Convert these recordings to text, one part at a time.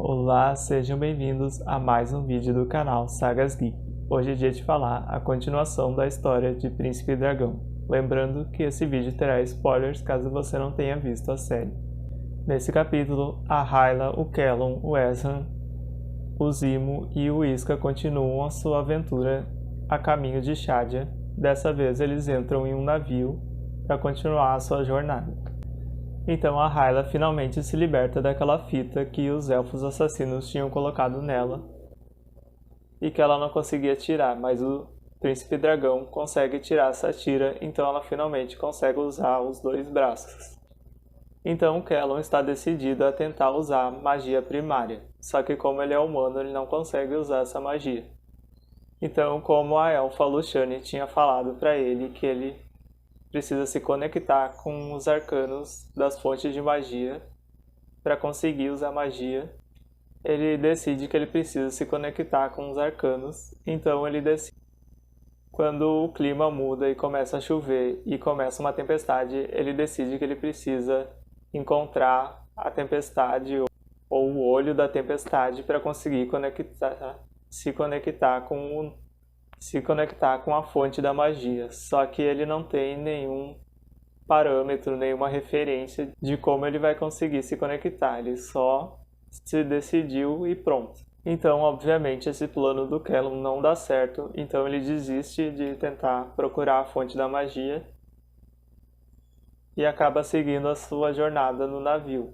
Olá, sejam bem-vindos a mais um vídeo do canal Sagas Geek. Hoje é dia de falar a continuação da história de Príncipe Dragão. Lembrando que esse vídeo terá spoilers caso você não tenha visto a série. Nesse capítulo, a Hyla, o Callum, o Ezran, o Zimo e o Isca continuam a sua aventura a caminho de Shadia. Dessa vez eles entram em um navio para continuar a sua jornada. Então a Hyla finalmente se liberta daquela fita que os elfos assassinos tinham colocado nela e que ela não conseguia tirar, mas o Príncipe Dragão consegue tirar essa tira, então ela finalmente consegue usar os dois braços. Então o Callum está decidido a tentar usar magia primária, só que como ele é humano ele não consegue usar essa magia. Então, como a elfa Luciane tinha falado para ele que ele precisa se conectar com os arcanos das fontes de magia para conseguir usar magia, ele decide que ele precisa se conectar com os arcanos, então ele decide. Quando o clima muda e começa a chover e começa uma tempestade, ele decide que ele precisa encontrar a tempestade ou o olho da tempestade para conseguir se conectar com a fonte da magia, só que ele não tem nenhum parâmetro, nenhuma referência de como ele vai conseguir se conectar, ele só se decidiu e pronto. Então, obviamente, esse plano do Callum não dá certo, então ele desiste de tentar procurar a fonte da magia e acaba seguindo a sua jornada no navio.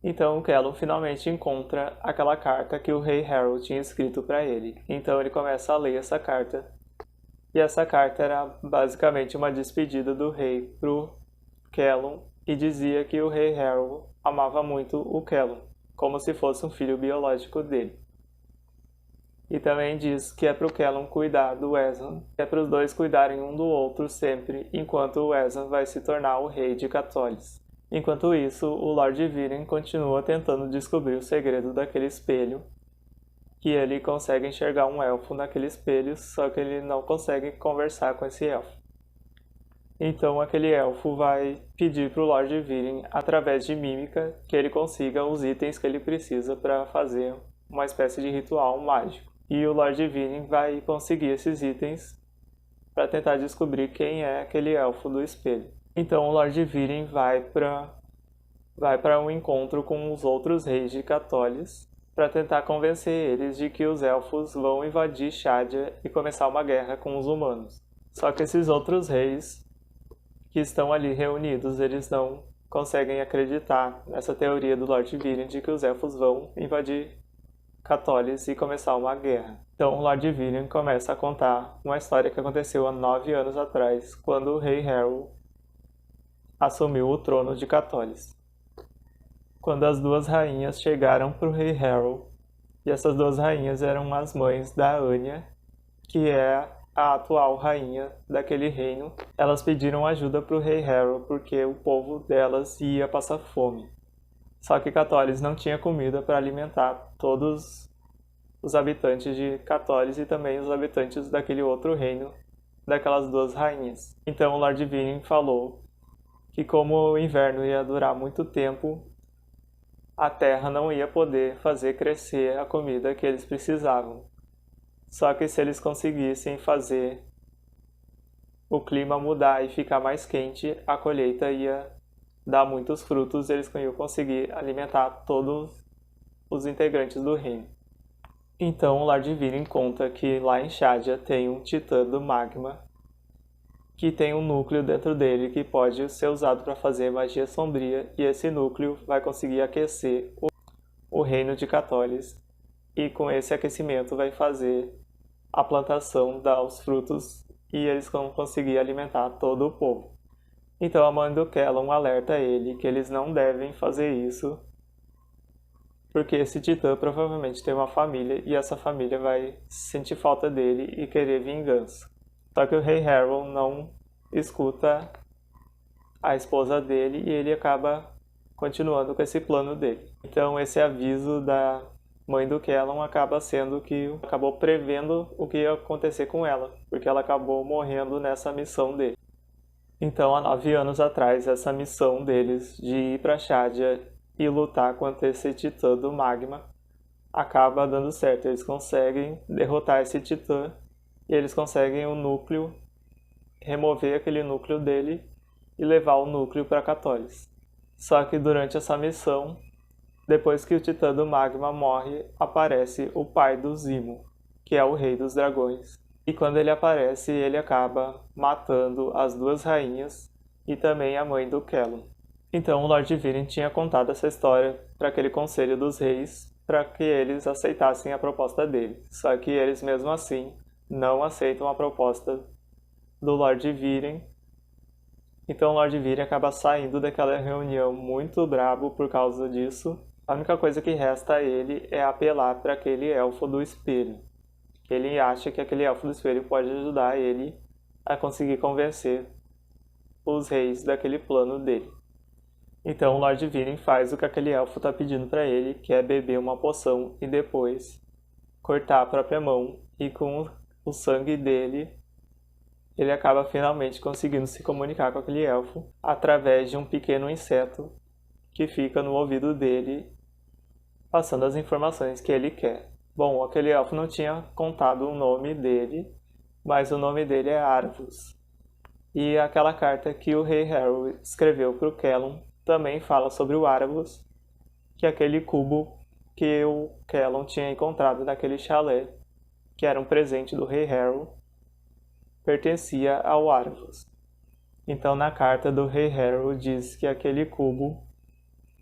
Então o Callum finalmente encontra aquela carta que o rei Harold tinha escrito para ele. Então ele começa a ler essa carta. E essa carta era basicamente uma despedida do rei pro Callum e dizia que o rei Harold amava muito o Callum, como se fosse um filho biológico dele. E também diz que é pro Callum cuidar do Ezran, que é para os dois cuidarem um do outro sempre, enquanto o Ezran vai se tornar o rei de Catolis. Enquanto isso, o Lord Viren continua tentando descobrir o segredo daquele espelho, que ele consegue enxergar um elfo naquele espelho, só que ele não consegue conversar com esse elfo. Então aquele elfo vai pedir para o Lord Viren, através de mímica, que ele consiga os itens que ele precisa para fazer uma espécie de ritual mágico. E o Lord Viren vai conseguir esses itens para tentar descobrir quem é aquele elfo do espelho. Então o Lord Viren vai para um encontro com os outros reis de Catolis para tentar convencer eles de que os elfos vão invadir Shadia e começar uma guerra com os humanos. Só que esses outros reis que estão ali reunidos, eles não conseguem acreditar nessa teoria do Lord Viren de que os elfos vão invadir Catolis e começar uma guerra. Então o Lord Viren começa a contar uma história que aconteceu há 9 anos atrás, quando o rei Harold assumiu o trono de Catolis. Quando as duas rainhas chegaram para o rei Harold, e essas duas rainhas eram as mães da Anya, que é a atual rainha daquele reino, elas pediram ajuda para o rei Harold porque o povo delas ia passar fome. Só que Catolis não tinha comida para alimentar todos os habitantes de Catolis e também os habitantes daquele outro reino, daquelas duas rainhas. Então o Lord Viren falou que como o inverno ia durar muito tempo, a terra não ia poder fazer crescer a comida que eles precisavam. Só que se eles conseguissem fazer o clima mudar e ficar mais quente, a colheita ia dar muitos frutos e eles iam conseguir alimentar todos os integrantes do reino. Então o Lord Viren conta que lá em Shadia tem um titã do magma que tem um núcleo dentro dele que pode ser usado para fazer magia sombria, e esse núcleo vai conseguir aquecer o reino de Catolis, e com esse aquecimento vai fazer a plantação dar os frutos e eles vão conseguir alimentar todo o povo. Então a mãe do Callum alerta ele que eles não devem fazer isso, porque esse titã provavelmente tem uma família e essa família vai sentir falta dele e querer vingança. Só que o rei Harold não escuta a esposa dele e ele acaba continuando com esse plano dele. Então esse aviso da mãe do Callum acaba sendo que acabou prevendo o que ia acontecer com ela, porque ela acabou morrendo nessa missão dele. Então há 9 anos atrás essa missão deles de ir para Shadia e lutar contra esse titã do magma, acaba dando certo. Eles conseguem derrotar esse titã e eles conseguem o núcleo, remover aquele núcleo dele e levar o núcleo para Catolis. Só que durante essa missão, depois que o titã do magma morre, aparece o pai do Zimo, que é o rei dos dragões. E quando ele aparece, ele acaba matando as duas rainhas e também a mãe do Callum. Então o Lord Viren tinha contado essa história para aquele conselho dos reis, para que eles aceitassem a proposta dele. Só que eles mesmo assim não aceitam a proposta do Lord Viren. Então o Lord Viren acaba saindo daquela reunião muito brabo por causa disso. A única coisa que resta a ele é apelar para aquele elfo do espelho. Ele acha que aquele elfo do espelho pode ajudar ele a conseguir convencer os reis daquele plano dele. Então o Lord Viren faz o que aquele elfo está pedindo para ele, que é beber uma poção e depois cortar a própria mão, e com o sangue dele ele acaba finalmente conseguindo se comunicar com aquele elfo através de um pequeno inseto que fica no ouvido dele, passando as informações que ele quer. Bom, aquele elfo não tinha contado o nome dele, mas o nome dele é Arvus. E aquela carta que o rei Harrow escreveu para o Callum também fala sobre o Arvus, que é aquele cubo que o Callum tinha encontrado naquele chalé, que era um presente do rei Harrow, pertencia ao Arvus. Então na carta do rei Harrow diz que aquele cubo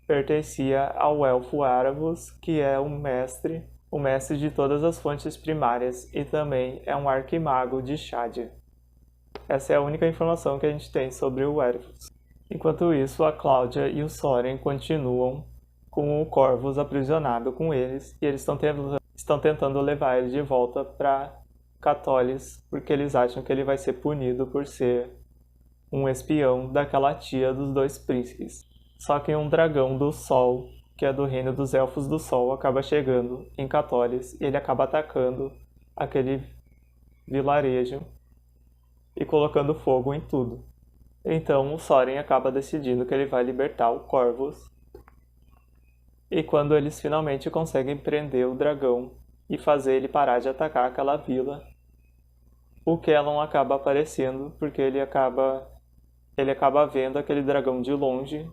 pertencia ao elfo Arvus, que é o mestre de todas as fontes primárias e também é um arquimago de Shadia. Essa é a única informação que a gente tem sobre o Arvus. Enquanto isso, a Cláudia e o Soren continuam com o Corvus aprisionado com eles e eles estão tentando levar ele de volta para Catolis, porque eles acham que ele vai ser punido por ser um espião daquela tia dos dois príncipes. Só que um dragão do Sol, que é do reino dos Elfos do Sol, acaba chegando em Catolis e ele acaba atacando aquele vilarejo e colocando fogo em tudo. Então o Soren acaba decidindo que ele vai libertar o Corvus. E quando eles finalmente conseguem prender o dragão e fazer ele parar de atacar aquela vila, o Callum acaba aparecendo porque ele acaba vendo aquele dragão de longe,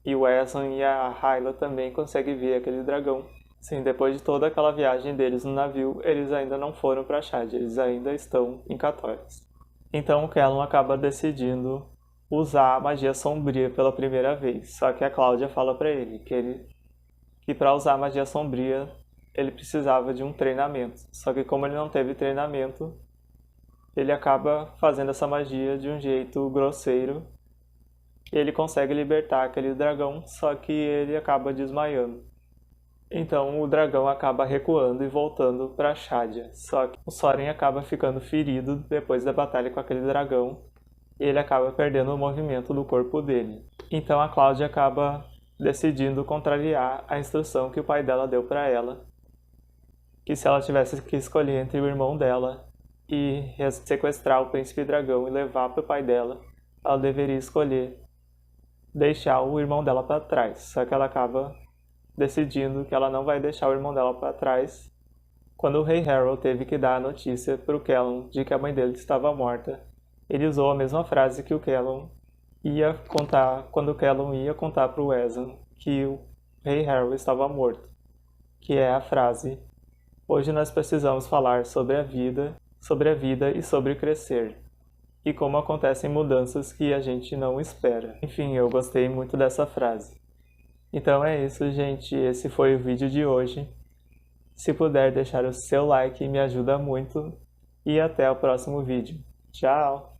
e o Ezran e a Hyla também conseguem ver aquele dragão. Sim, depois de toda aquela viagem deles no navio, eles ainda não foram para Shadia, eles ainda estão em Catolis. Então o Callum acaba decidindo usar a magia sombria pela primeira vez, só que a Cláudia fala para ele que para usar a magia sombria ele precisava de um treinamento. Só que como ele não teve treinamento, ele acaba fazendo essa magia de um jeito grosseiro. Ele consegue libertar aquele dragão, só que ele acaba desmaiando. Então o dragão acaba recuando e voltando para Shadia. Só que o Soren acaba ficando ferido depois da batalha com aquele dragão e ele acaba perdendo o movimento do corpo dele. Então a Cláudia acaba decidindo contrariar a instrução que o pai dela deu para ela, que se ela tivesse que escolher entre o irmão dela e sequestrar o príncipe dragão e levar para o pai dela, ela deveria escolher deixar o irmão dela para trás. Só que ela acaba decidindo que ela não vai deixar o irmão dela para trás. Quando o rei Harold teve que dar a notícia para o Callum de que a mãe dele estava morta, ele usou a mesma frase que o Callum ia contar quando o Callum ia contar para o Ezran que o rei Harold estava morto, que é a frase: "Hoje nós precisamos falar sobre a vida e sobre crescer, e como acontecem mudanças que a gente não espera." Enfim, eu gostei muito dessa frase. Então é isso, gente. Esse foi o vídeo de hoje. Se puder deixar o seu like, me ajuda muito. E até o próximo vídeo. Tchau!